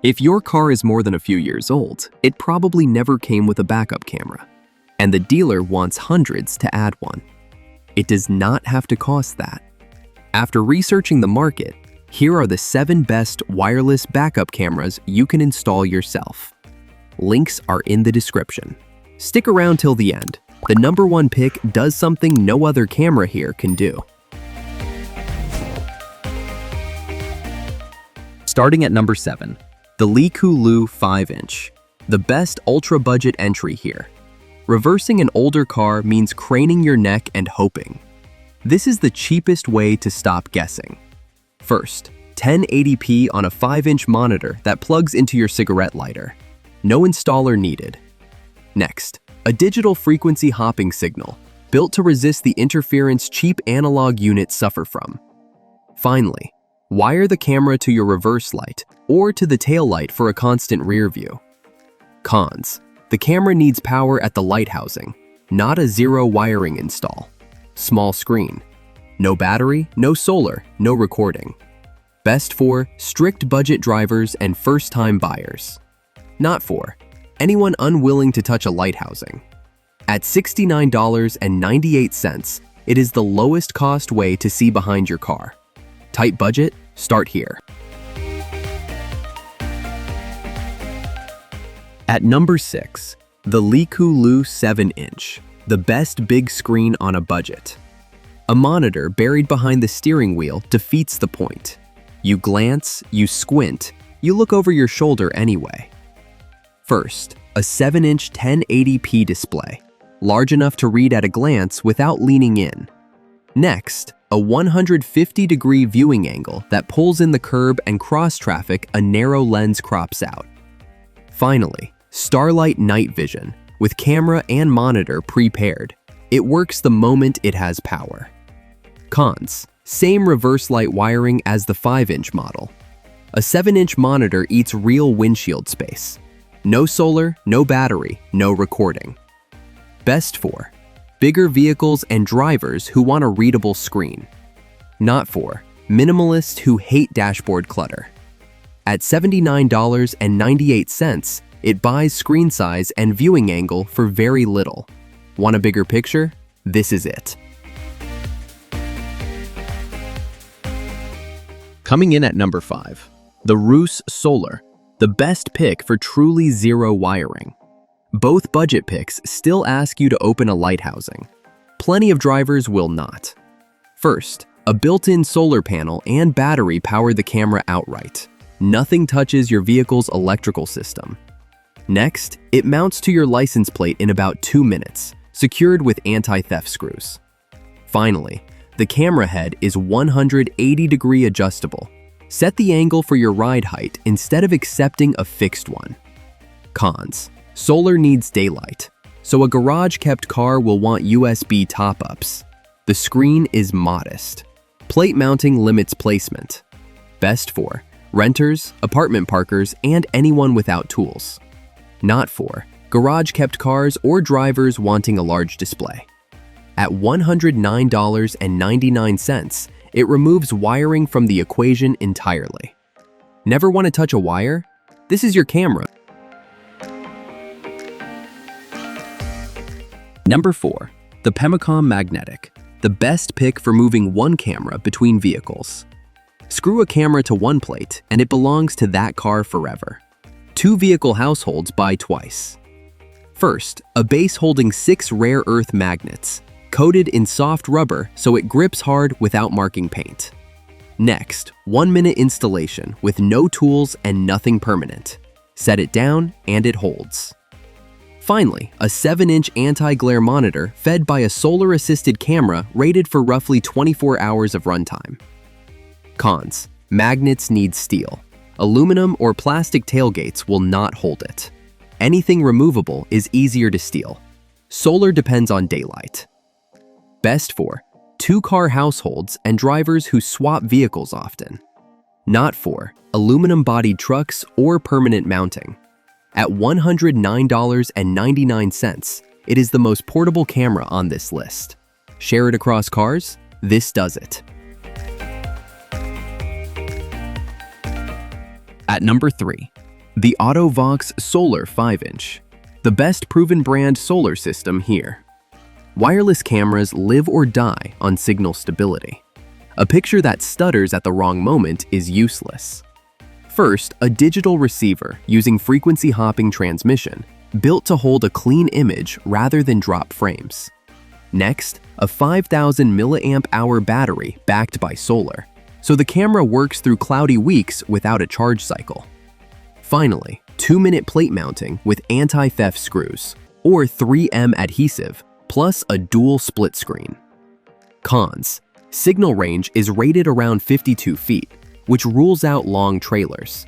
If your car is more than a few years old, it probably never came with a backup camera, and the dealer wants hundreds to add one. It does not have to cost that. After researching the market, here are the 7 best wireless backup cameras you can install yourself. Links are in the description. Stick around till the end. The number 1 pick does something no other camera here can do. Starting at number 7, the LeeKooLuu 5-inch, the best ultra-budget entry here. Reversing an older car means craning your neck and hoping. This is the cheapest way to stop guessing. First, 1080p on a 5-inch monitor that plugs into your cigarette lighter. No installer needed. Next, a digital frequency hopping signal, built to resist the interference cheap analog units suffer from. Finally, wire the camera to your reverse light or to the tail light for a constant rear view. Cons: the camera needs power at the light housing, not a zero wiring install. Small screen. No battery, no solar, no recording. Best for strict budget drivers and first-time buyers. Not for anyone unwilling to touch a light housing. At $69.98, it is the lowest cost way to see behind your car. Tight budget? Start here. At number 6, the LeeKooLuu 7-inch, the best big screen on a budget. A monitor buried behind the steering wheel defeats the point. You glance, you squint, you look over your shoulder anyway. First, a 7-inch 1080p display, large enough to read at a glance without leaning in. Next, a 150-degree viewing angle that pulls in the curb and cross traffic a narrow lens crops out. Finally, Starlight night vision, with camera and monitor pre-paired. It works the moment it has power. Cons: same reverse light wiring as the 5-inch model. A 7-inch monitor eats real windshield space. No solar, no battery, no recording. Best for bigger vehicles and drivers who want a readable screen. Not for minimalists who hate dashboard clutter. At $79.98, it buys screen size and viewing angle for very little. Want a bigger picture? This is it. Coming in at number 5, the Xroose Solar, the best pick for truly zero wiring. Both budget picks still ask you to open a light housing. Plenty of drivers will not. First, a built-in solar panel and battery power the camera outright. Nothing touches your vehicle's electrical system. Next, it mounts to your license plate in about 2 minutes, secured with anti-theft screws. Finally, the camera head is 180-degree adjustable. Set the angle for your ride height instead of accepting a fixed one. Cons: solar needs daylight, so a garage-kept car will want USB top-ups. The screen is modest. Plate mounting limits placement. Best for renters, apartment parkers, and anyone without tools. Not for garage-kept cars or drivers wanting a large display. At $109.99, it removes wiring from the equation entirely. Never want to touch a wire? This is your camera. Number 4, the pemacom magnetic, the best pick for moving one camera between vehicles. Screw a camera to one plate and it belongs to that car forever. 2 vehicle households buy twice. First, a base holding 6 rare earth magnets, coated in soft rubber so it grips hard without marking paint. Next, 1-minute installation with no tools and nothing permanent. Set it down and it holds. Finally, a 7-inch anti-glare monitor fed by a solar-assisted camera rated for roughly 24 hours of runtime. Cons: magnets need steel. Aluminum or plastic tailgates will not hold it. Anything removable is easier to steal. Solar depends on daylight. Best for 2-car households and drivers who swap vehicles often. Not for aluminum-bodied trucks or permanent mounting. At $109.99, it is the most portable camera on this list. Share it across cars? This does it. At number 3, The AUTO-VOX Solar 5-inch, the best proven brand solar system here. Wireless cameras live or die on signal stability. A picture that stutters at the wrong moment is useless. First, a digital receiver using frequency hopping transmission, built to hold a clean image rather than drop frames. Next, a 5,000 mAh battery backed by solar, so the camera works through cloudy weeks without a charge cycle. Finally, 2-minute plate mounting with anti-theft screws, or 3M adhesive, plus a dual split screen. Cons: signal range is rated around 52 feet, which rules out long trailers.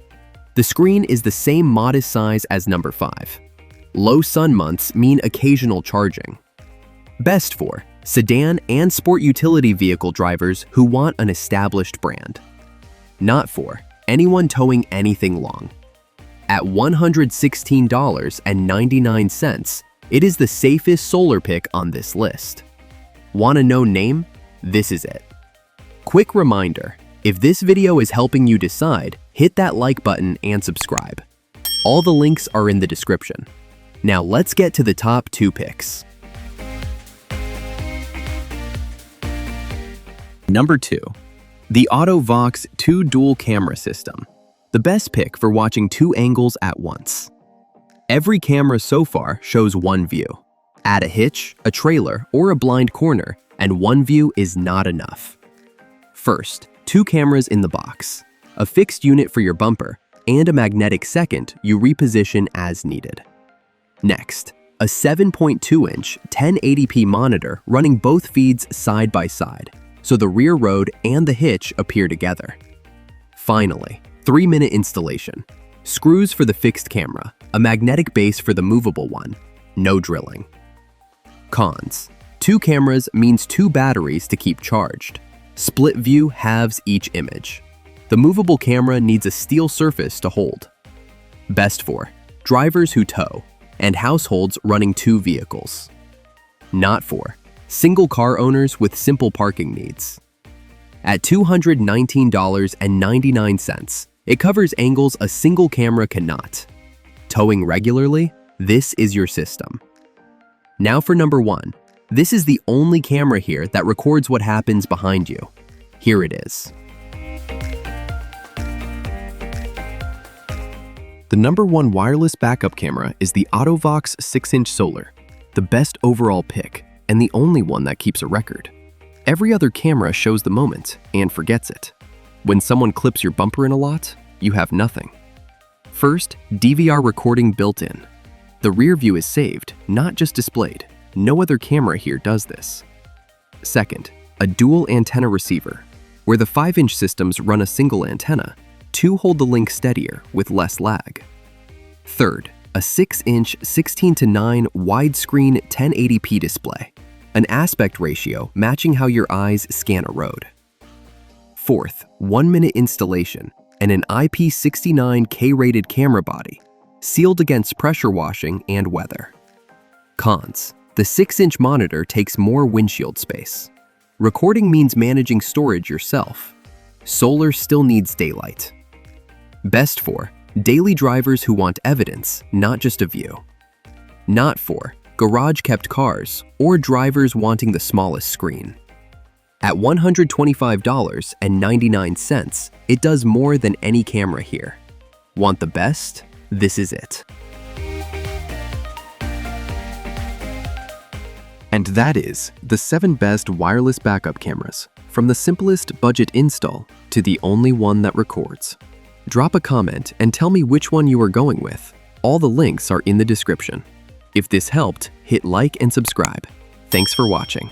The screen is the same modest size as number 5. Low sun months mean occasional charging. Best for sedan and sport utility vehicle drivers who want an established brand. Not for anyone towing anything long. At $116.99, it is the safest solar pick on this list. Want to know name? This is it. Quick reminder, if this video is helping you decide, hit that like button and subscribe. All the links are in the description. Now let's get to the top 2 picks. Number 2. The AUTO-VOX 2 dual camera system. The best pick for watching 2 angles at once. Every camera so far shows one view. Add a hitch, a trailer, or a blind corner, and one view is not enough. First, 2 cameras in the box, a fixed unit for your bumper, and a magnetic second you reposition as needed. Next, a 7.2-inch 1080p monitor running both feeds side by side, so the rear road and the hitch appear together. Finally, 3-minute installation. Screws for the fixed camera, a magnetic base for the movable one, no drilling. Cons: 2 cameras means 2 batteries to keep charged. Split view halves each image. The movable camera needs a steel surface to hold. Best for drivers who tow and households running 2 vehicles. Not for single car owners with simple parking needs. At $219.99, it covers angles a single camera cannot. Towing regularly? This is your system. Now for number 1. This is the only camera here that records what happens behind you. Here it is. The number 1 wireless backup camera is the AUTO-VOX 6-inch Solar, the best overall pick and the only one that keeps a record. Every other camera shows the moment and forgets it. When someone clips your bumper in a lot, you have nothing. First, DVR recording built in. The rear view is saved, not just displayed. No other camera here does this. Second, a dual antenna receiver. Where the 5-inch systems run a single antenna, 2 hold the link steadier with less lag. Third, a 6-inch 16:9 widescreen 1080p display, an aspect ratio matching how your eyes scan a road. Fourth, 1-minute installation and an IP69 K-rated camera body, sealed against pressure washing and weather. Cons: the 6-inch monitor takes more windshield space. Recording means managing storage yourself. Solar still needs daylight. Best for daily drivers who want evidence, not just a view. Not for garage-kept cars or drivers wanting the smallest screen. At $125.99, it does more than any camera here. Want the best? This is it. And that is the 7 best wireless backup cameras, from the simplest budget install to the only one that records. Drop a comment and tell me which one you are going with. All the links are in the description. If this helped, hit like and subscribe. Thanks for watching.